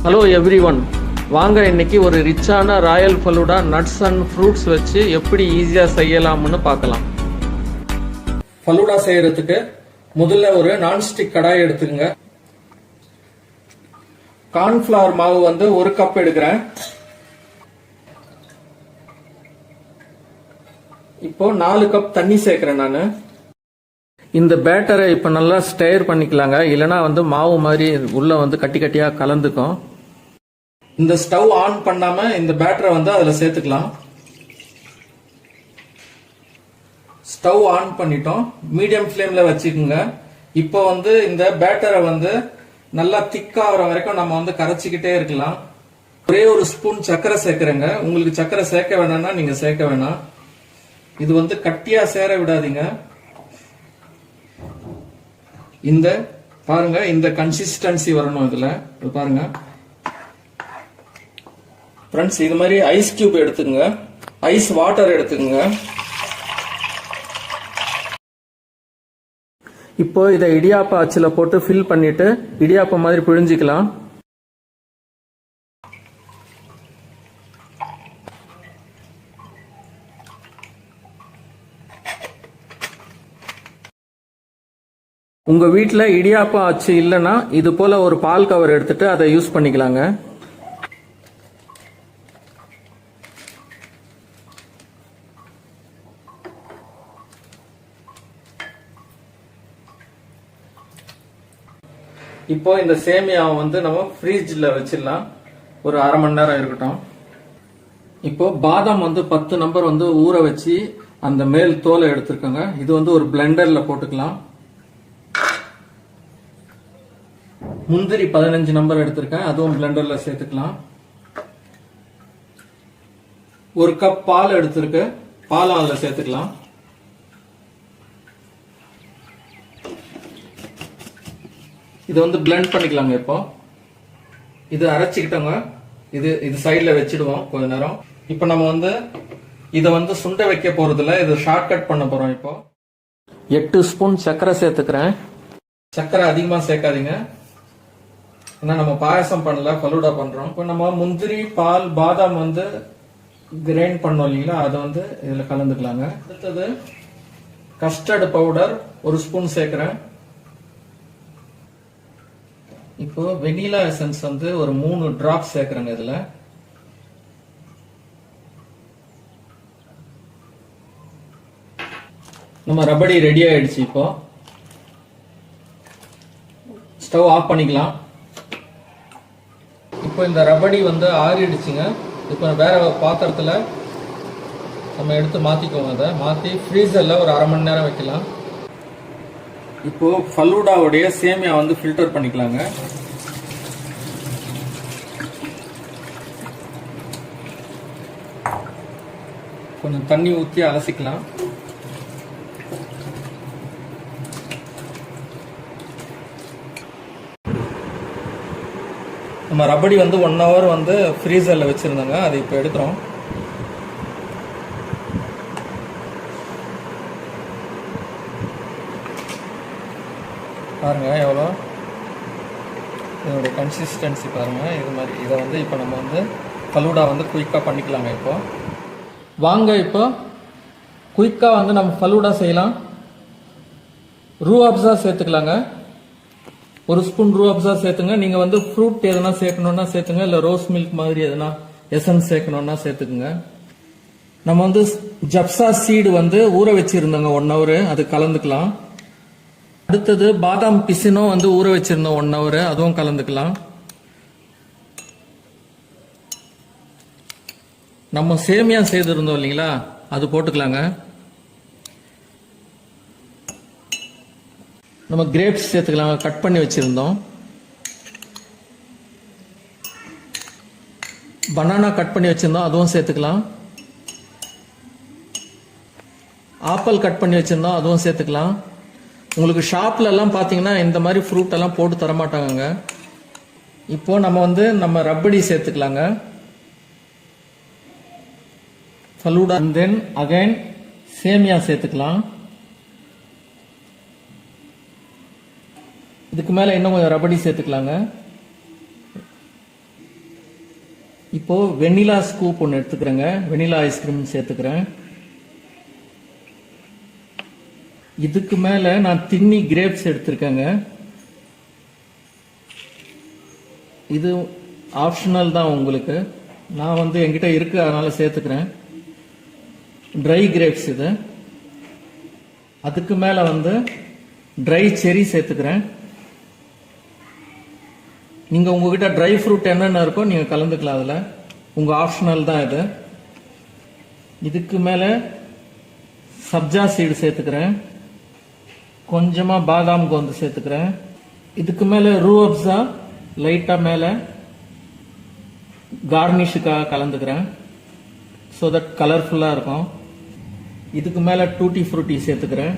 Hello every one, வாங்க இன்னைக்கு ஒரு ரிச்சான royal falooda nuts and fruits வச்சு எப்படி ஈஸியாக செய்யலாம்னு பார்க்கலாம். ஃபலூடா செய்யறதுக்கு முதல்ல ஒரு நான்ஸ்டிக் கடாய் எடுத்துக்கங்க. கார்ன்ஃபிளவர் மாவு வந்து 1 கப் எடுக்கிறேன். இப்போ 4 கப் தண்ணி சேர்க்கிறேன் நான். இந்த பேட்டரை இப்போ நல்லா ஸ்டேர் பண்ணிக்கலாங்க, இல்லைனா வந்து மாவு மாதிரி உள்ள வந்து கட்டி கட்டியாக கலந்துக்கும். இந்த ஸ்டவ் ஆன் பண்ணாம இந்த பேட்டரை வந்து அதில் சேர்த்துக்கலாம். ஸ்டவ் ஆன் பண்ணிட்டோம், மீடியம் ஃப்ளேம்ல வச்சுக்கோங்க. இப்போ வந்து இந்த பேட்டரை வந்து நல்லா திக்காகிற வரைக்கும் நம்ம வந்து கரைச்சிக்கிட்டே இருக்கலாம். ஒரே ஒரு ஸ்பூன் சர்க்கரை சேர்க்கிறேங்க. உங்களுக்கு சர்க்கரை சேர்க்க வேணாம்னா நீங்க சேர்க்க வேணாம். இது வந்து கட்டியா சேர விடாதீங்க. இந்த பாருங்க, இந்த கன்சிஸ்டன்சி வரணும். இதுல பாருங்க ஃப்ரெண்ட்ஸ், இது மாதிரி ஐஸ் கியூப் எடுத்துக்கங்க, ஐஸ் வாட்டர் எடுத்துக்கங்க. இப்போ இதை இடியாப்ப அச்சுல போட்டு ஃபில் பண்ணிட்டு இடியாப்ப மாதிரி பிழிஞ்சிக்கலாம். உங்க வீட்டில் இடியாப்ப அச்சு இல்லைன்னா இது போல ஒரு பால் கவர் எடுத்துட்டு அதை யூஸ் பண்ணிக்கலாங்க. இப்போ இந்த சேமியாவை வந்து நம்ம ஃப்ரீஜில் வச்சிடலாம், ஒரு அரை மணி நேரம் இருக்கட்டும். இப்போ பாதாம் வந்து 10 நம்பர் வந்து ஊற வச்சு அந்த மேல் தோலை எடுத்துருக்கோங்க. இது வந்து ஒரு பிளெண்டர்ல போட்டுக்கலாம். முந்திரி 15 நம்பர் எடுத்திருக்கேன், அதுவும் பிளெண்டர்ல சேர்த்துக்கலாம். 1 கப் பால் எடுத்திருக்கு, பால் அதில் சேர்த்துக்கலாம். இது வந்து பிளெண்ட் பண்ணிக்கலாங்க. இப்போ இது அரைச்சிக்கிட்டோங்க, இது சைட்ல வச்சிடுவோம் கொஞ்ச நேரம். இப்போ நம்ம வந்து இதை வந்து சுண்ட வைக்க போறதுல இது ஷார்ட் கட் பண்ண போறோம். இப்போ 8 ஸ்பூன் சர்க்கரை சேர்த்துக்கிறேன். சர்க்கரை அதிகமா சேர்க்காதீங்க, ஏன்னா நம்ம பாயசம் பண்ணல, ஃபலூடா பண்றோம். இப்போ நம்ம முந்திரி, பால், பாதாம் வந்து கிரைண்ட் பண்ணோம் இல்லைங்களா, அதை வந்து இதுல கலந்துக்கலாங்க. அடுத்தது கஸ்டர்ட் பவுடர் 1 ஸ்பூன் சேர்க்கிறேன். இப்போ வெனிலா எசன்ஸ் வந்து ஒரு 3 டிராப் சேர்க்கிறேங்க. இதுல நம்ம ரபடி ரெடி ஆயிடுச்சு. இப்போ ஸ்டவ் ஆஃப் பண்ணிக்கலாம். இப்போ இந்த ரபடி வந்து ஆறிடுச்சுங்க. இப்போ வேற பாத்திரத்துல நம்ம எடுத்து மாத்திக்கோங்க. அதை மாத்தி ஃப்ரீசர்ல ஒரு அரை மணி நேரம் வைக்கலாம். இப்போ ஃபலூடாவுடைய சேமியா வந்து ஃபில்டர் பண்ணிக்கலாங்க. கொஞ்சம் தண்ணி ஊற்றி அலசிக்கலாம். நம்ம ரபடி வந்து 1 ஹவர் வந்து ஃப்ரீசர்ல வச்சிருந்தோங்க, அதை இப்போ எடுக்கிறோம். பாருங்க எவ்வளோ இதோட கன்சிஸ்டன்சி பாருங்க. இது மாதிரி இதை வந்து இப்போ நம்ம வந்து ஃபலூடா வந்து குயிக்காக பண்ணிக்கலாங்க. இப்போ வாங்க இப்போ குயிக்காக வந்து நம்ம ஃபலூடா செய்யலாம். ரூ அப்சா சேர்த்துக்கலாங்க. 1 ஸ்பூன் ரூ அப்சா சேர்த்துங்க. நீங்கள் வந்து ஃப்ரூட் எதனா சேர்க்கணுன்னா சேர்த்துங்க, இல்லை ரோஸ் மில்க் மாதிரி எதனா எசன்ஸ் சேர்க்கணுன்னா சேர்த்துக்குங்க. நம்ம வந்து ஜப்சா சீடு வந்து ஊற வச்சிருந்தோங்க 1 ஹவர், அது கலந்துக்கலாம். அடுத்தது பாதாம் பிசினும் வந்து ஊற வச்சிருந்தோம் 1 ஹவர், அதுவும் கலந்துக்கலாம். நம்ம சேமியா செய்திருந்தோம் இல்லைங்களா, அது போட்டுக்கலாங்க. நம்ம கிரேப்ஸ் சேர்த்துக்கலாம், கட் பண்ணி வச்சிருந்தோம். பனானா கட் பண்ணி வச்சிருந்தோம், அதுவும் சேர்த்துக்கலாம். ஆப்பிள் கட் பண்ணி வச்சிருந்தோம், அதுவும் சேர்த்துக்கலாம். உங்களுக்கு ஷாப்ல எல்லாம் பாத்தீங்கன்னா இந்த மாதிரி ஃப்ரூட் எல்லாம் போட்டு தர மாட்டாங்க. இப்போ நம்ம வந்து நம்ம ரப்படி சேர்த்துக்கலாங்க. ஃபலூடா தென் அகைன் சேமியா சேர்த்துக்கலாம். இதுக்கு மேல இன்னும் கொஞ்சம் ரபடி சேர்த்துக்கலாங்க. இப்போ வெண்ணிலா ஸ்கூப் ஒன்று எடுத்துக்கிறேங்க. வெண்ணிலா ஐஸ்கிரீம் சேர்த்துக்கிறேன். இதுக்கு மேல நான் தின்னி கிரேப்ஸ் எடுத்திருக்கேங்க. இது ஆப்ஷனல் தான் உங்களுக்கு. நான் வந்து என்கிட்ட இருக்கு, அதனால சேர்த்துக்கிறேன். ட்ரை கிரேப்ஸ் இது. அதுக்கு மேல வந்து ட்ரை செரி சேர்த்துக்கிறேன். நீங்க உங்ககிட்ட ட்ரை ஃப்ரூட் என்னென்ன இருக்கோ நீங்க கலந்துக்கலாம், அதுல உங்க ஆப்ஷனல் தான் இது. இதுக்கு மேல சப்ஜா சீடு சேர்த்துக்கிறேன். கொஞ்சமா பாதாம் கோந்து சேர்த்துக்கிறேன். இதுக்கு மேல ரூஅப்ஸா லைட்டா மேல கார்னிஷுக்காக கலந்துக்கிறேன், ஸோ தட் கலர்ஃபுல்லா இருக்கும். இதுக்கு மேல டூட்டி ஃப்ரூட்டி சேர்த்துக்கிறேன்.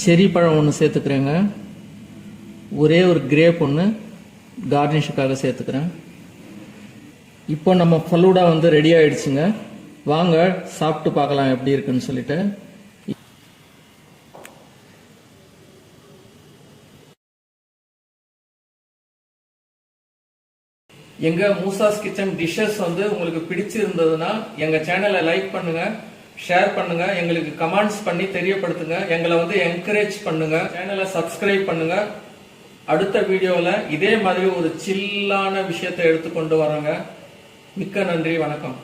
செரி பழம் ஒன்று சேர்த்துக்கிறேங்க. ஒரே ஒரு கிரேப் ஒன்று கார்னிஷுக்காக சேர்த்துக்கிறேன். இப்போ நம்ம ஃபலூடா வந்து ரெடி ஆயிடுச்சுங்க. வாங்க சாப்பிட்டு பார்க்கலாம் எப்படி இருக்குன்னு சொல்லிட்டு. எங்க மூசாஸ் கிச்சன் டிஷ்ஷஸ் வந்து உங்களுக்கு பிடிச்சிருந்ததுன்னா எங்க சேனலை லைக் பண்ணுங்க, ஷேர் பண்ணுங்க, எங்களுக்கு கமெண்ட்ஸ் பண்ணி தெரியப்படுத்துங்க, எங்களை வந்து என்கரேஜ் பண்ணுங்க, சேனலை சப்ஸ்கிரைப் பண்ணுங்க. அடுத்த வீடியோல இதே மாதிரி ஒரு சில்லான விஷயத்தை எடுத்துக்கொண்டு வரோங்க. மிக்க நன்றி, வணக்கம்.